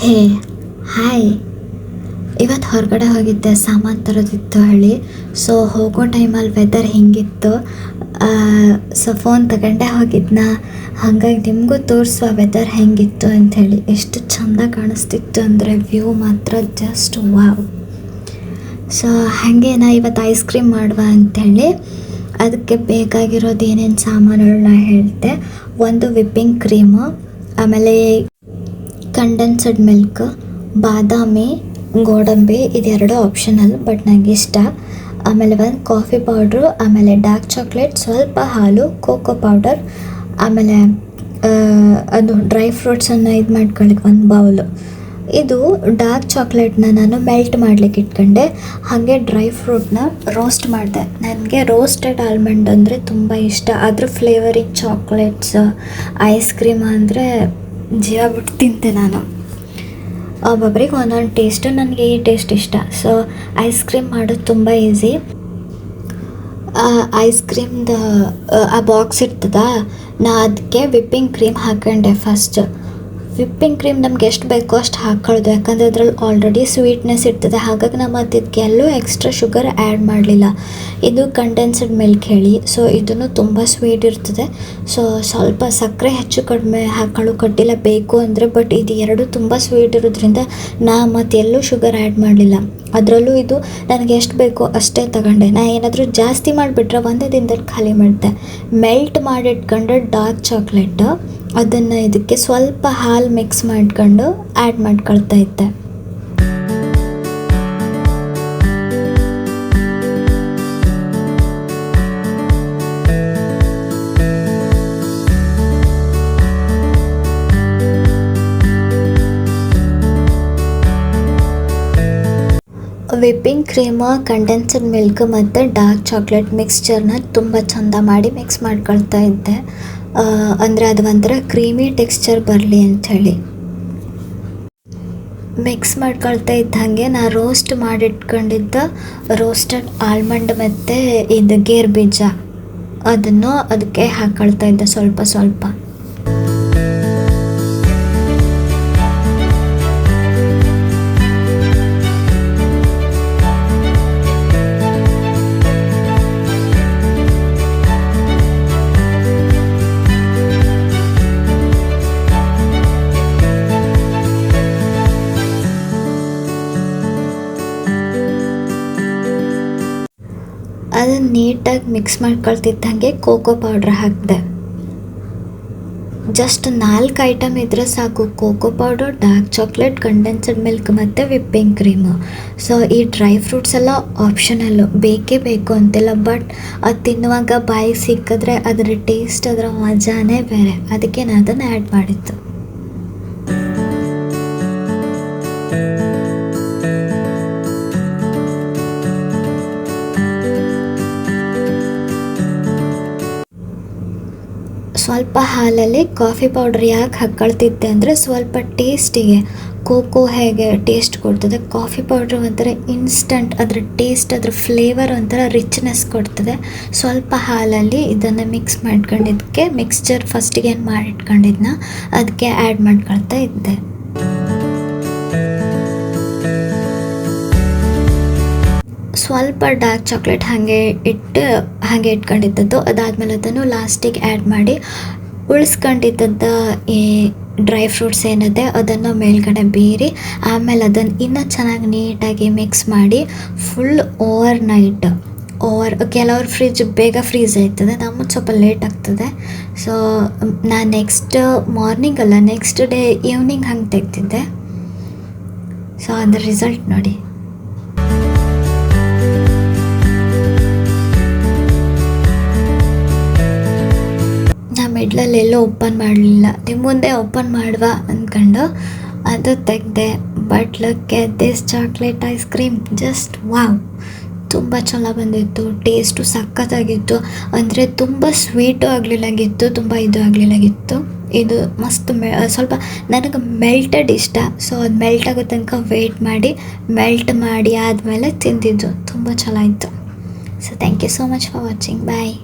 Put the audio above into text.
ಹೇ hi. ಇವತ್ತು ಹೊರಗಡೆ ಹೋಗಿದ್ದೆ, ಸಾಮಾನು ತರೋದಿತ್ತು ಹೇಳಿ. ಸೊ ಹೋಗೋ ಟೈಮಲ್ಲಿ ವೆದರ್ ಹೆಂಗಿತ್ತು, ಸೊ ಫೋನ್ ತಗೊಂಡೆ ಹೋಗಿದ್ನ. ಹಾಗಾಗಿ ನಿಮಗೂ ತೋರಿಸುವ ವೆದರ್ ಹೆಂಗಿತ್ತು ಅಂಥೇಳಿ. ಎಷ್ಟು ಚೆಂದ ಕಾಣಿಸ್ತಿತ್ತು ಅಂದರೆ ವ್ಯೂ ಮಾತ್ರ ಜಸ್ಟ್ ವಾವ್. ಸೊ ಹಾಗೆ ನಾ ಇವತ್ತು ಐಸ್ ಕ್ರೀಮ್ ಮಾಡುವ ಅಂಥೇಳಿ ಅದಕ್ಕೆ ಬೇಕಾಗಿರೋದು ಏನೇನು ಸಾಮಾನುಗಳನ್ನ ಹೇಳಿದೆ. ಒಂದು ವಿಪ್ಪಿಂಗ್ ಕ್ರೀಮು, ಆಮೇಲೆ ಕಂಡೆನ್ಸಡ್ ಮಿಲ್ಕ್, ಬಾದಾಮಿ, ಗೋಡಂಬಿ, ಇದೆರಡು ಆಪ್ಷನಲ್ ಬಟ್ ನನಗೆ ಇಷ್ಟ. ಆಮೇಲೆ ಒಂದು ಕಾಫಿ ಪೌಡ್ರು, ಆಮೇಲೆ ಡಾರ್ಕ್ ಚಾಕ್ಲೇಟ್, ಸ್ವಲ್ಪ ಹಾಲು, ಕೋಕೋ ಪೌಡರ್, ಆಮೇಲೆ ಅದು ಡ್ರೈ ಫ್ರೂಟ್ಸನ್ನು ಇದು ಮಾಡ್ಕೊಳ್ಳಿಕ್ಕೆ ಒಂದು ಬೌಲು. ಇದು ಡಾರ್ಕ್ ಚಾಕ್ಲೇಟ್ನ ನಾನು ಮೆಲ್ಟ್ ಮಾಡ್ಲಿಕ್ಕೆ ಇಟ್ಕೊಂಡೆ. ಹಾಗೆ ಡ್ರೈ ಫ್ರೂಟ್ನ ರೋಸ್ಟ್ ಮಾಡಿದೆ. ನನಗೆ ರೋಸ್ಟೆಡ್ ಆಲ್ಮಂಡ್ ಅಂದರೆ ತುಂಬ ಇಷ್ಟ. ಅದ್ರ ಫ್ಲೇವರಿಂಗ್ ಚಾಕ್ಲೇಟ್ಸ್, ಐಸ್ ಕ್ರೀಮ್ ಅಂದರೆ ಜೀವ ಬಿಟ್ಟು ತಿಂತೆ ನಾನು. ಒಬ್ಬೊಬ್ರಿಗೆ ಒಂದೊಂದು ಟೇಸ್ಟು, ನನಗೆ ಈ ಟೇಸ್ಟ್ ಇಷ್ಟ. ಸೊ ಐಸ್ ಕ್ರೀಮ್ ಮಾಡೋದು ತುಂಬ ಈಸಿ. ಐಸ್ ಕ್ರೀಮ್ದು ಆ ಬಾಕ್ಸ್ ಇರ್ತದ, ನಾ ಅದಕ್ಕೆ ವಿಪ್ಪಿಂಗ್ ಕ್ರೀಮ್ ಹಾಕೊಂಡೆ ಫಸ್ಟ್. ವಿಪ್ಪಿಂಗ್ ಕ್ರೀಮ್ ನಮ್ಗೆ ಎಷ್ಟು ಬೇಕೋ ಅಷ್ಟು ಹಾಕ್ಕೊಳ್ಳೋದು, ಯಾಕಂದರೆ ಅದ್ರಲ್ಲಿ ಆಲ್ರೆಡಿ ಸ್ವೀಟ್ನೆಸ್ ಇರ್ತದೆ. ಹಾಗಾಗಿ ನಮ್ಮ ಅದಕ್ಕೆ ಎಲ್ಲೂ ಎಕ್ಸ್ಟ್ರಾ ಶುಗರ್ ಆ್ಯಡ್ ಮಾಡಲಿಲ್ಲ. ಇದು ಕಂಡೆನ್ಸ್ಡ್ ಮಿಲ್ಕ್ ಹೇಳಿ, ಸೊ ಇದನ್ನು ತುಂಬ ಸ್ವೀಟ್ ಇರ್ತದೆ. ಸೊ ಸ್ವಲ್ಪ ಸಕ್ಕರೆ ಹೆಚ್ಚು ಕಡಿಮೆ ಹಾಕ್ಕೊಳ್ಳೋ ಕಡ್ಡಿಲ್ಲ ಬೇಕು ಅಂದರೆ. ಬಟ್ ಇದು ಎರಡು ತುಂಬ ಸ್ವೀಟ್ ಇರೋದ್ರಿಂದ ನಾ ಮತ್ತು ಎಲ್ಲೂ ಶುಗರ್ ಆ್ಯಡ್ ಮಾಡಲಿಲ್ಲ. ಅದರಲ್ಲೂ ಇದು ನನಗೆ ಎಷ್ಟು ಬೇಕೋ ಅಷ್ಟೇ ತಗೊಂಡೆ. ನಾ ಏನಾದರೂ ಜಾಸ್ತಿ ಮಾಡಿಬಿಟ್ರೆ ಒಂದೇ ದಿನದಲ್ಲಿ ಖಾಲಿ ಮಾಡಿದೆ. ಮೆಲ್ಟ್ ಮಾಡಿಟ್ಕೊಂಡ್ರೆ ಡಾರ್ಕ್ ಚಾಕ್ಲೇಟ್, ಅದನ್ನು ಇದಕ್ಕೆ ಸ್ವಲ್ಪ ಹಾಲು ಮಿಕ್ಸ್ ಮಾಡ್ಕೊಂಡು ಆ್ಯಡ್ ಮಾಡ್ಕೊಳ್ತಾ ಇದ್ದೆ. ವಿಪ್ಪಿಂಗ್ ಕ್ರೀಮು, ಕಂಡೆನ್ಸ್ಡ್ ಮಿಲ್ಕ್ ಮತ್ತು ಡಾರ್ಕ್ ಚಾಕ್ಲೇಟ್ ಮಿಕ್ಸ್ಚರ್ನ ತುಂಬ ಚೆಂದ ಮಾಡಿ ಮಿಕ್ಸ್ ಮಾಡ್ಕೊಳ್ತಾ ಇದ್ದೆ. ಅಂದರೆ ಅದು ಒಂಥರ ಕ್ರೀಮಿ ಟೆಕ್ಸ್ಚರ್ ಬರಲಿ ಅಂಥೇಳಿ ಮಿಕ್ಸ್ ಮಾಡ್ಕೊಳ್ತಾ ಇದ್ದಂಗೆ ನಾ ರೋಸ್ಟ್ ಮಾಡಿಟ್ಕೊಂಡಿದ್ದ ರೋಸ್ಟೆಡ್ ಆಲ್ಮಂಡ್ ಮತ್ತು ಇದು ಗೇರ್ ಬೀಜ ಅದನ್ನು ಅದಕ್ಕೆ ಹಾಕ್ಕೊಳ್ತಾ ಇದ್ದೆ ಸ್ವಲ್ಪ ಸ್ವಲ್ಪ. ಅದನ್ನು ನೀಟಾಗಿ ಮಿಕ್ಸ್ ಮಾಡ್ಕೊಳ್ತಿದ್ದಂಗೆ ಕೋಕೋ ಪೌಡ್ರ್ ಹಾಕಿದೆ. ಜಸ್ಟ್ 4 ಐಟಮ್ ಇದ್ದರೆ ಸಾಕು: cocoa powder, dark chocolate, condensed milk ಮತ್ತು ವಿಪ್ಪಿಂಗ್ ಕ್ರೀಮು. ಸೊ ಈ ಡ್ರೈ ಫ್ರೂಟ್ಸ್ ಎಲ್ಲ ಆಪ್ಷನಲ್ಲು, ಬೇಕೇ ಬೇಕು ಅಂತಿಲ್ಲ. ಬಟ್ ಅದು ತಿನ್ನುವಾಗ ಬಾಯಿಗೆ ಸಿಕ್ಕಿದ್ರೆ ಅದರ ಟೇಸ್ಟ್, ಅದರ ಮಜಾನೇ ಬೇರೆ. ಅದಕ್ಕೆ ನಾನು ಅದನ್ನು ಆ್ಯಡ್ ಮಾಡಿದ್ದು. ಸ್ವಲ್ಪ ಹಾಲಲ್ಲಿ ಕಾಫಿ ಪೌಡ್ರ್ ಯಾಕೆ ಹಾಕ್ಕೊಳ್ತಿದ್ದೆ ಅಂದರೆ ಸ್ವಲ್ಪ ಟೇಸ್ಟಿಗೆ. ಕೋಕೋ ಹೇಗೆ ಟೇಸ್ಟ್ ಕೊಡ್ತದೆ, ಕಾಫಿ ಪೌಡ್ರ್ ಒಂಥರ ಇನ್ಸ್ಟಂಟ್, ಅದರ ಟೇಸ್ಟ್, ಅದರ ಫ್ಲೇವರ್ ಒಂಥರ ರಿಚ್ನೆಸ್ ಕೊಡ್ತದೆ. ಸ್ವಲ್ಪ ಹಾಲಲ್ಲಿ ಇದನ್ನು ಮಿಕ್ಸ್ ಮಾಡ್ಕೊಂಡಿದ್ದಕ್ಕೆ ಮಿಕ್ಸ್ಚರ್ ಫಸ್ಟಿಗೆ ಏನು ಮಾಡಿಟ್ಕೊಂಡಿದ್ನ ಅದಕ್ಕೆ ಆ್ಯಡ್ ಮಾಡ್ಕೊಳ್ತಾ ಇದ್ದೆ. ಸ್ವಲ್ಪ ಡಾರ್ಕ್ ಚಾಕ್ಲೇಟ್ ಹಾಗೆ ಇಟ್ಕೊಂಡಿದ್ದದ್ದು. ಅದಾದಮೇಲೆ ಅದನ್ನು ಲಾಸ್ಟಿಗೆ ಆ್ಯಡ್ ಮಾಡಿ ಉಳಿಸ್ಕೊಂಡಿದ್ದದ್ದು ಈ ಡ್ರೈ ಫ್ರೂಟ್ಸ್ ಏನಿದೆ ಅದನ್ನು ಮೇಲ್ಗಡೆ ಬೀರಿ, ಆಮೇಲೆ ಅದನ್ನು ಇನ್ನೂ ಚೆನ್ನಾಗಿ ನೀಟಾಗಿ ಮಿಕ್ಸ್ ಮಾಡಿ ಫುಲ್ ಓವರ್ ನೈಟ್ ಕೆಲವ್ರು ಫ್ರಿಜ್ ಬೇಗ ಫ್ರೀಸ್ ಆಯ್ತದೆ, ನಮ್ಮದು ಸ್ವಲ್ಪ ಲೇಟ್ ಆಗ್ತದೆ. ಸೊ ನಾನು ನೆಕ್ಸ್ಟ್ ಡೇ ಈವ್ನಿಂಗ್ ಹಂಗೆ ತೆಗ್ದಿದ್ದೆ. ಸೊ ಅದರ ರಿಸಲ್ಟ್ ನೋಡಿ. ಮಿಡ್ಲಲ್ಲಿ ಎಲ್ಲೂ ಓಪನ್ ಮಾಡಲಿಲ್ಲ, ನಿಮ್ಮ ಮುಂದೆ ಓಪನ್ ಮಾಡುವ ಅಂದ್ಕೊಂಡು ಅದು ತೆಗೆದೆ. But look at this chocolate ice cream, just wow. ತುಂಬ ಚೆನ್ನಾಗಿ ಬಂದಿತ್ತು, ಟೇಸ್ಟು ಸಖತ್ತಾಗಿತ್ತು. ಅಂದರೆ ತುಂಬ ಸ್ವೀಟು ಆಗಲಿಲ್ಲಾಗಿತ್ತು, ತುಂಬ ಇದು ಆಗಲಿಲ್ಲಾಗಿತ್ತು. ಇದು ಮಸ್ತ್ ಸ್ವಲ್ಪ ನನಗೆ ಮೆಲ್ಟೆಡ್ ಇಷ್ಟ. ಸೊ ಅದು ಮೆಲ್ಟ್ ಆಗೋ ತನಕ ವೆಯ್ಟ್ ಮಾಡಿ, ಮೆಲ್ಟ್ ಮಾಡಿ ಆದಮೇಲೆ ತಿಂದಿದ್ದು ತುಂಬ ಚೆನ್ನಾಗಿತ್ತು. So thank you so much for watching. Bye.